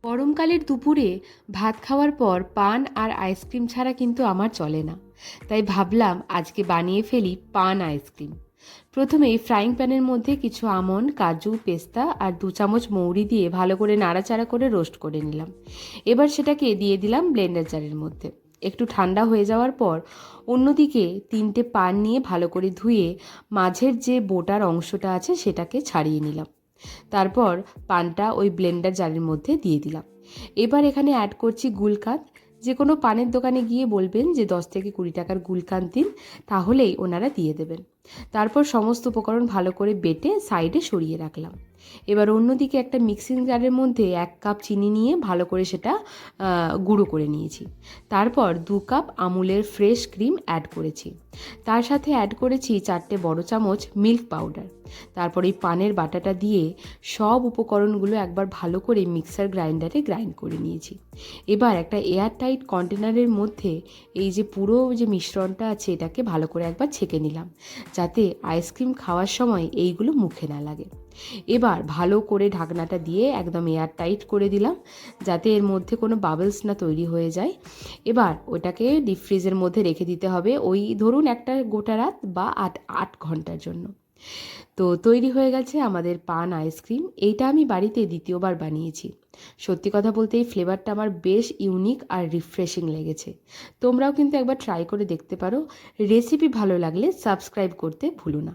গরমকালের দুপুরে ভাত খাওয়ার পর পান আর আইসক্রিম ছাড়া কিন্তু আমার চলে না। তাই ভাবলাম আজকে বানিয়ে ফেলি পান আইসক্রিম। প্রথমেই ফ্রাইং প্যানের মধ্যে কিছু আমন্ড, কাজু, পেস্তা আর 2 চামচ মৌরি দিয়ে ভালো করে নাড়াচাড়া করে রোস্ট করে নিলাম। এবার সেটাকে দিয়ে দিলাম ব্লেন্ডার জারের মধ্যে। একটু ঠান্ডা হয়ে যাওয়ার পর অন্যদিকে 3টে পান নিয়ে ভালো করে ধুয়ে মাঝের যে বোটার অংশটা আছে সেটাকে ছাড়িয়ে নিলাম। তারপর পানটা ওই ব্লেন্ডার জারের মধ্যে দিয়ে দিলাম। এবার এখানে অ্যাড করছি গুলকাঁদ। যে কোনো পানের দোকানে গিয়ে বলবেন যে 10 থেকে 20 টাকার গুলকাঁদ দিন, তাহলেই ওনারা দিয়ে দেবেন। তারপর সমস্ত উপকরণ ভালো করে বেটে সাইডে সরিয়ে রাখলাম। এবার অন্যদিকে একটা মিক্সিং জারের মধ্যে 1 কাপ চিনি নিয়ে ভালো করে সেটা গুঁড়ো করে নিয়েছি। তারপর 2 কাপ আমুলের ফ্রেশ ক্রিম অ্যাড করেছি। তার সাথে অ্যাড করেছি 4টে বড় চামচ মিল্ক পাউডার। তারপর এই পানের বাটাটা দিয়ে সব উপকরণগুলো একবার ভালো করে মিক্সার গ্রাইন্ডারে গ্রাইন্ড করে নিয়েছি। এবার একটা এয়ার টাইট কন্টেনারের মধ্যে এই যে পুরো যে মিশ্রণটা আছে এটাকে ভালো করে একবার ছেঁকে নিলাম, যাতে আইসক্রিম খাওয়ার সময় এইগুলো মুখে না লাগে। এবার ভালো করে ঢাকনাটা দিয়ে একদম এয়ার টাইট করে দিলাম, যাতে এর মধ্যে কোনো বাবলস না তৈরি হয়ে যায়। এবার ওটাকে ডিপ ফ্রিজের মধ্যে রেখে দিতে হবে, ওই ধরুন একটা গোটা রাত বা 8 ঘন্টার জন্য। তো তৈরি হয়ে গেছে আমাদের পান আইসক্রিম। এইটা আমি বাড়িতে দ্বিতীয়বার বানিয়েছি। সত্যি কথা বলতে এই ফ্লেভারটা আমার বেশ ইউনিক আর রিফ্রেশিং লেগেছে। তোমরাও কিন্তু একবার ট্রাই করে দেখতে পারো। রেসিপি ভালো লাগলে সাবস্ক্রাইব করতে ভুলো না।